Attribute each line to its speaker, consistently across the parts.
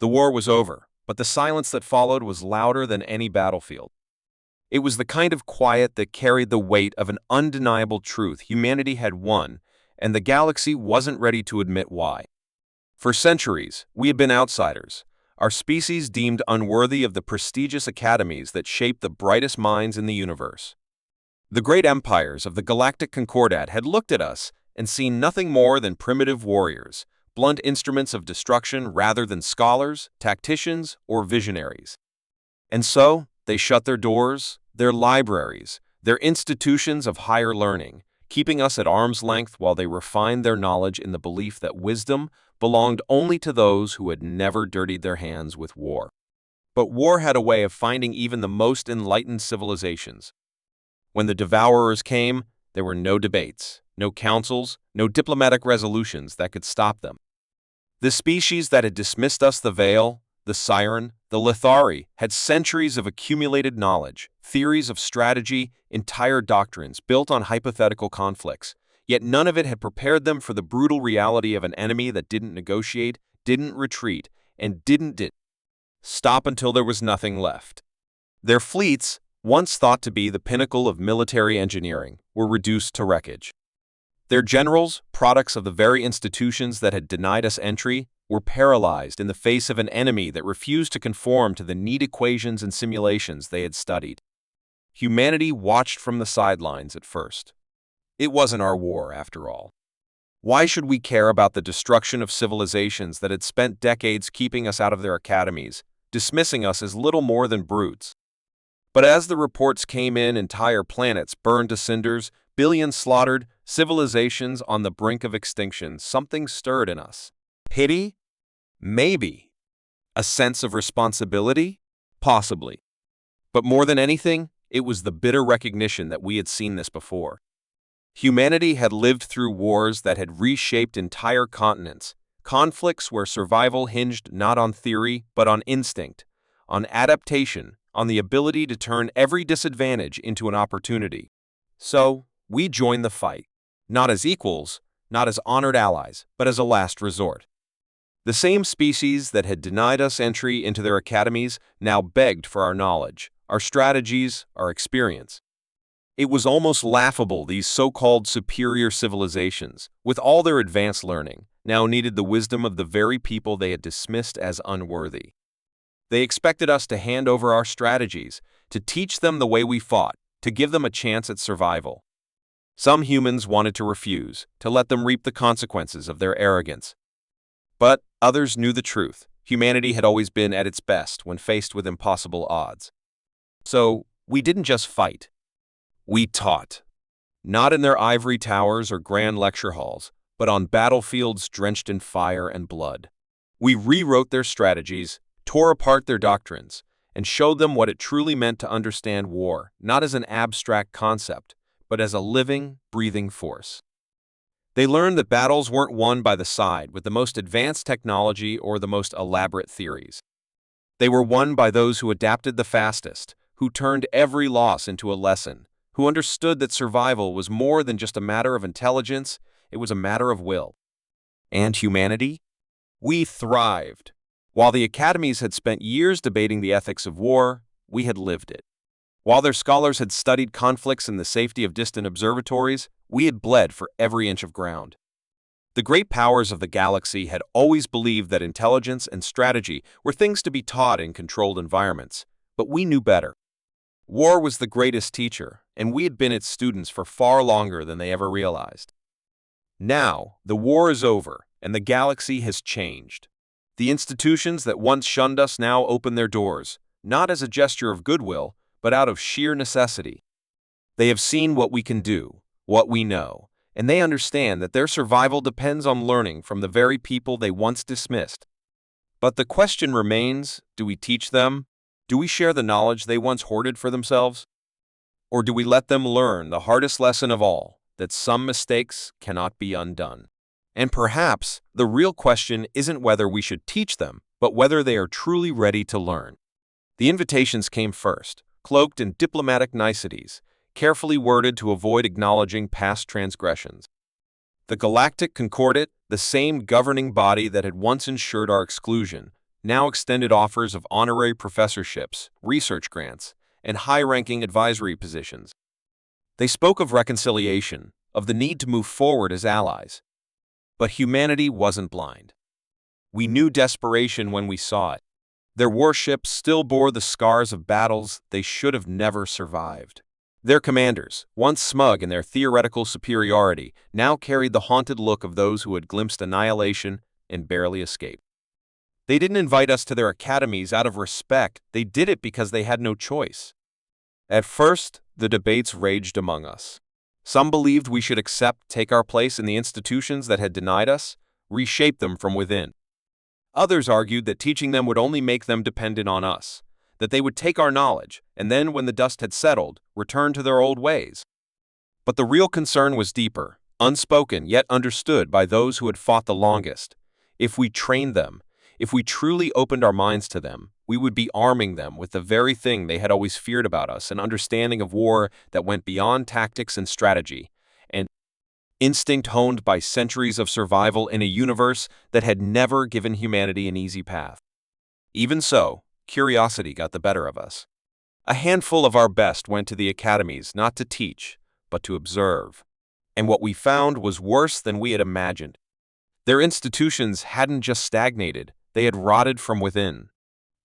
Speaker 1: The war was over, but the silence that followed was louder than any battlefield. It was the kind of quiet that carried the weight of an undeniable truth: humanity had won, and the galaxy wasn't ready to admit why. For centuries, we had been outsiders, our species deemed unworthy of the prestigious academies that shaped the brightest minds in the universe. The great empires of the galactic concordat had looked at us and seen nothing more than primitive warriors, blunt instruments of destruction rather than scholars, tacticians, or visionaries. And so, they shut their doors, their libraries, their institutions of higher learning, keeping us at arm's length while they refined their knowledge in the belief that wisdom belonged only to those who had never dirtied their hands with war. But war had a way of finding even the most enlightened civilizations. When the devourers came, there were no debates, no councils, no diplomatic resolutions that could stop them. The species that had dismissed us, the Veil, the Siren, the Lithari, had centuries of accumulated knowledge, theories of strategy, entire doctrines built on hypothetical conflicts, yet none of it had prepared them for the brutal reality of an enemy that didn't negotiate, didn't retreat, and didn't stop until there was nothing left. Their fleets, once thought to be the pinnacle of military engineering, were reduced to wreckage. Their generals, products of the very institutions that had denied us entry, were paralyzed in the face of an enemy that refused to conform to the neat equations and simulations they had studied. Humanity watched from the sidelines at first. It wasn't our war, after all. Why should we care about the destruction of civilizations that had spent decades keeping us out of their academies, dismissing us as little more than brutes? But as the reports came in, entire planets burned to cinders, billions slaughtered, civilizations on the brink of extinction, something stirred in us. Pity? Maybe. A sense of responsibility? Possibly. But more than anything, it was the bitter recognition that we had seen this before. Humanity had lived through wars that had reshaped entire continents, conflicts where survival hinged not on theory but on instinct, on adaptation, on the ability to turn every disadvantage into an opportunity. So, we joined the fight, not as equals, not as honored allies, but as a last resort. The same species that had denied us entry into their academies now begged for our knowledge, our strategies, our experience. It was almost laughable these so-called superior civilizations, with all their advanced learning, now needed the wisdom of the very people they had dismissed as unworthy. They expected us to hand over our strategies, to teach them the way we fought, to give them a chance at survival. Some humans wanted to refuse, to let them reap the consequences of their arrogance. But others knew the truth. Humanity had always been at its best when faced with impossible odds. So, we didn't just fight. We taught. Not in their ivory towers or grand lecture halls, but on battlefields drenched in fire and blood. We rewrote their strategies, tore apart their doctrines, and showed them what it truly meant to understand war, not as an abstract concept, but as a living, breathing force. They learned that battles weren't won by the side with the most advanced technology or the most elaborate theories. They were won by those who adapted the fastest, who turned every loss into a lesson, who understood that survival was more than just a matter of intelligence, it was a matter of will. And humanity? We thrived. While the academies had spent years debating the ethics of war, we had lived it. While their scholars had studied conflicts in the safety of distant observatories, we had bled for every inch of ground. The great powers of the galaxy had always believed that intelligence and strategy were things to be taught in controlled environments, but we knew better. War was the greatest teacher, and we had been its students for far longer than they ever realized. Now, the war is over, and the galaxy has changed. The institutions that once shunned us now open their doors, not as a gesture of goodwill, but out of sheer necessity. They have seen what we can do, what we know, and they understand that their survival depends on learning from the very people they once dismissed. But the question remains, do we teach them? Do we share the knowledge they once hoarded for themselves? Or do we let them learn the hardest lesson of all, that some mistakes cannot be undone? And perhaps the real question isn't whether we should teach them, but whether they are truly ready to learn. The invitations came first, cloaked in diplomatic niceties, carefully worded to avoid acknowledging past transgressions. The Galactic Concordat, the same governing body that had once ensured our exclusion, now extended offers of honorary professorships, research grants, and high-ranking advisory positions. They spoke of reconciliation, of the need to move forward as allies. But humanity wasn't blind. We knew desperation when we saw it. Their warships still bore the scars of battles they should have never survived. Their commanders, once smug in their theoretical superiority, now carried the haunted look of those who had glimpsed annihilation and barely escaped. They didn't invite us to their academies out of respect, they did it because they had no choice. At first, the debates raged among us. Some believed we should take our place in the institutions that had denied us, reshape them from within. Others argued that teaching them would only make them dependent on us, that they would take our knowledge, and then, when the dust had settled, return to their old ways. But the real concern was deeper, unspoken yet understood by those who had fought the longest. If we trained them, if we truly opened our minds to them, we would be arming them with the very thing they had always feared about us, an understanding of war that went beyond tactics and strategy, and instinct honed by centuries of survival in a universe that had never given humanity an easy path. Even so, curiosity got the better of us. A handful of our best went to the academies not to teach, but to observe. And what we found was worse than we had imagined. Their institutions hadn't just stagnated, they had rotted from within.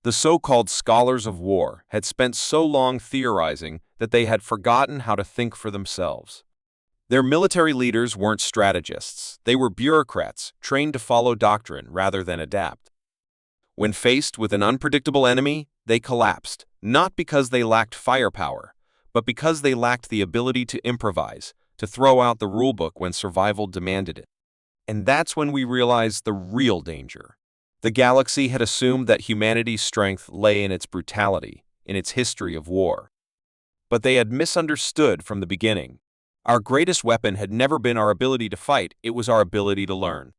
Speaker 1: The so-called scholars of war had spent so long theorizing that they had forgotten how to think for themselves. Their military leaders weren't strategists, they were bureaucrats trained to follow doctrine rather than adapt. When faced with an unpredictable enemy, they collapsed, not because they lacked firepower, but because they lacked the ability to improvise, to throw out the rulebook when survival demanded it. And that's when we realized the real danger. The galaxy had assumed that humanity's strength lay in its brutality, in its history of war. But they had misunderstood from the beginning. Our greatest weapon had never been our ability to fight, it was our ability to learn.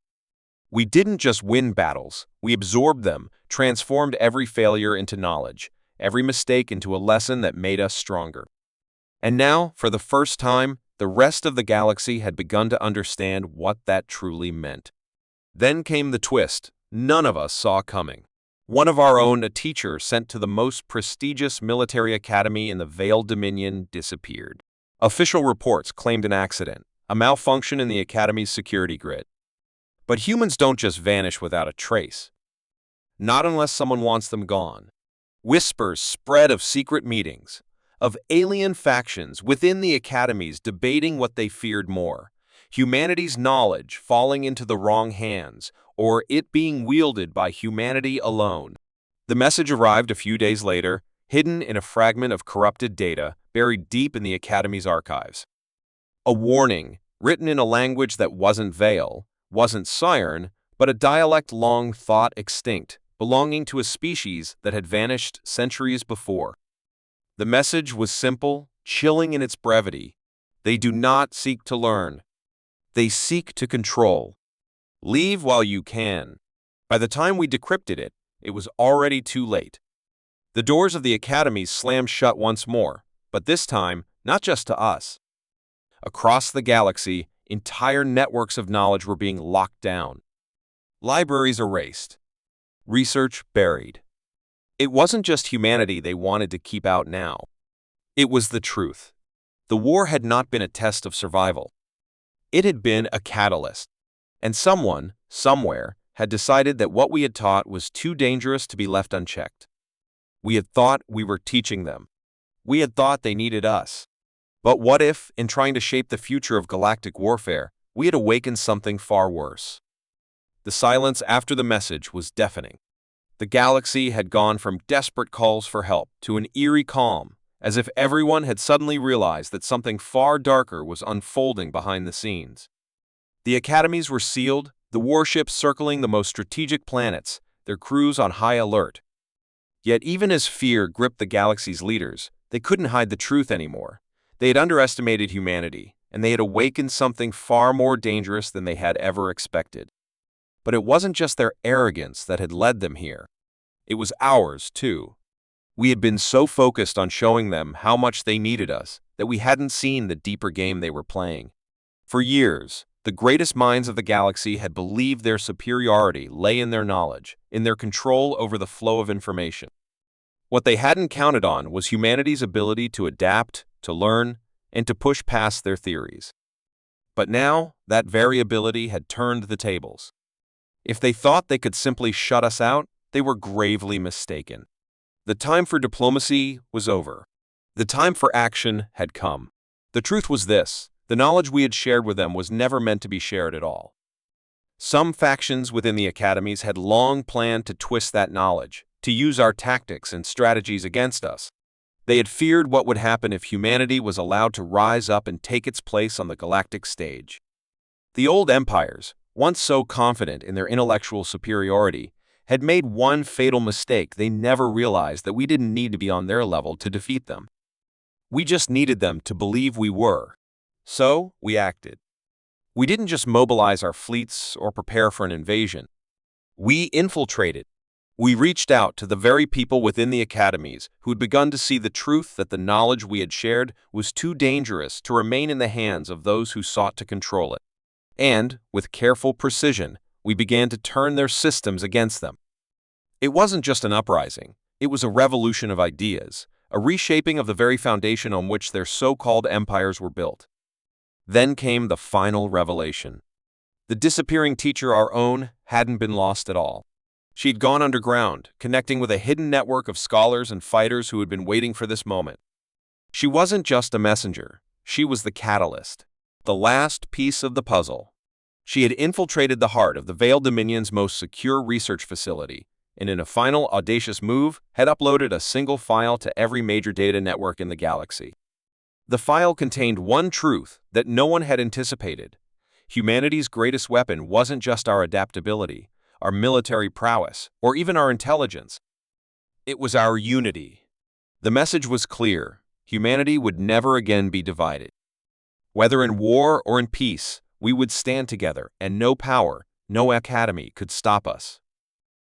Speaker 1: We didn't just win battles, we absorbed them, transformed every failure into knowledge, every mistake into a lesson that made us stronger. And now, for the first time, the rest of the galaxy had begun to understand what that truly meant. Then came the twist none of us saw coming. One of our own, a teacher sent to the most prestigious military academy in the Veiled Dominion, disappeared. Official reports claimed an accident, a malfunction in the Academy's security grid. But humans don't just vanish without a trace. Not unless someone wants them gone. Whispers spread of secret meetings, of alien factions within the Academies debating what they feared more, humanity's knowledge falling into the wrong hands, or it being wielded by humanity alone. The message arrived a few days later, hidden in a fragment of corrupted data buried deep in the Academy's archives. A warning, written in a language that wasn't Veil, wasn't Siren, but a dialect long thought extinct, belonging to a species that had vanished centuries before. The message was simple, chilling in its brevity. They do not seek to learn. They seek to control. Leave while you can. By the time we decrypted it, it was already too late. The doors of the academies slammed shut once more, but this time, not just to us. Across the galaxy, entire networks of knowledge were being locked down. Libraries erased. Research buried. It wasn't just humanity they wanted to keep out now. It was the truth. The war had not been a test of survival. It had been a catalyst. And someone, somewhere, had decided that what we had taught was too dangerous to be left unchecked. We had thought we were teaching them. We had thought they needed us. But what if, in trying to shape the future of galactic warfare, we had awakened something far worse? The silence after the message was deafening. The galaxy had gone from desperate calls for help to an eerie calm, as if everyone had suddenly realized that something far darker was unfolding behind the scenes. The academies were sealed, the warships circling the most strategic planets, their crews on high alert. Yet even as fear gripped the galaxy's leaders, they couldn't hide the truth anymore. They had underestimated humanity, and they had awakened something far more dangerous than they had ever expected. But it wasn't just their arrogance that had led them here. It was ours, too. We had been so focused on showing them how much they needed us that we hadn't seen the deeper game they were playing. For years, The greatest minds of the galaxy had believed their superiority lay in their knowledge, in their control over the flow of information. What they hadn't counted on was humanity's ability to adapt, to learn, and to push past their theories. But now, that variability had turned the tables. If they thought they could simply shut us out, they were gravely mistaken. The time for diplomacy was over. The time for action had come. The truth was this: the knowledge we had shared with them was never meant to be shared at all. Some factions within the academies had long planned to twist that knowledge, to use our tactics and strategies against us. They had feared what would happen if humanity was allowed to rise up and take its place on the galactic stage. The old empires, once so confident in their intellectual superiority, had made one fatal mistake. They never realized that we didn't need to be on their level to defeat them. We just needed them to believe we were. So, we acted. We didn't just mobilize our fleets or prepare for an invasion. We infiltrated. We reached out to the very people within the academies who had begun to see the truth that the knowledge we had shared was too dangerous to remain in the hands of those who sought to control it. And, with careful precision, we began to turn their systems against them. It wasn't just an uprising. It was a revolution of ideas, a reshaping of the very foundation on which their so-called empires were built. Then came the final revelation. The disappearing teacher, our own, hadn't been lost at all. She'd gone underground, connecting with a hidden network of scholars and fighters who had been waiting for this moment. She wasn't just a messenger. She was the catalyst, the last piece of the puzzle. She had infiltrated the heart of the Veiled Dominion's most secure research facility, and in a final audacious move, had uploaded a single file to every major data network in the galaxy. The file contained one truth that no one had anticipated. Humanity's greatest weapon wasn't just our adaptability, our military prowess, or even our intelligence. It was our unity. The message was clear: humanity would never again be divided. Whether in war or in peace, we would stand together, and no power, no academy could stop us.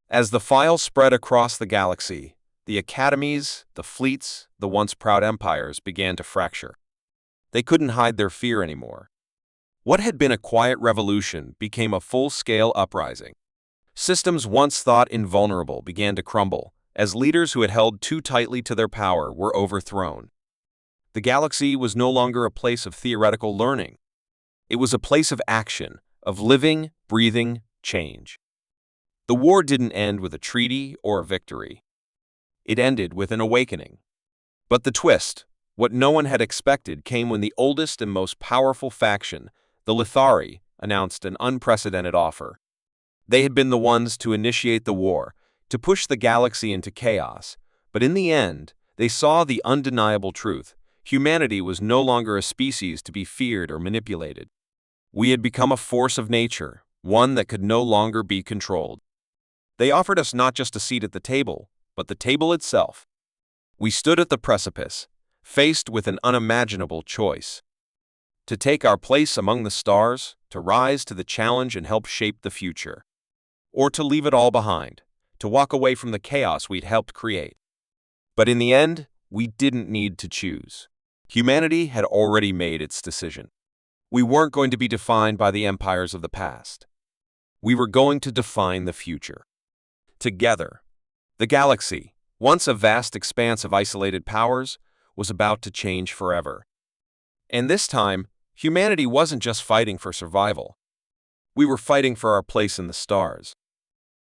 Speaker 1: As the file spread across the galaxy, the academies, the fleets, the once proud empires began to fracture. They couldn't hide their fear anymore. What had been a quiet revolution became a full-scale uprising. Systems once thought invulnerable began to crumble, as leaders who had held too tightly to their power were overthrown. The galaxy was no longer a place of theoretical learning. It was a place of action, of living, breathing change. The war didn't end with a treaty or a victory. It ended with an awakening. But the twist, what no one had expected, came when the oldest and most powerful faction, the Lithari, announced an unprecedented offer. They had been the ones to initiate the war, to push the galaxy into chaos, but in the end, they saw the undeniable truth: humanity was no longer a species to be feared or manipulated. We had become a force of nature, one that could no longer be controlled. They offered us not just a seat at the table, but the table itself. We stood at the precipice, faced with an unimaginable choice: to take our place among the stars, to rise to the challenge and help shape the future, or to leave it all behind, to walk away from the chaos we'd helped create. But in the end, we didn't need to choose. Humanity had already made its decision. We weren't going to be defined by the empires of the past. We were going to define the future. Together, the galaxy, once a vast expanse of isolated powers, was about to change forever. And this time, humanity wasn't just fighting for survival. We were fighting for our place in the stars.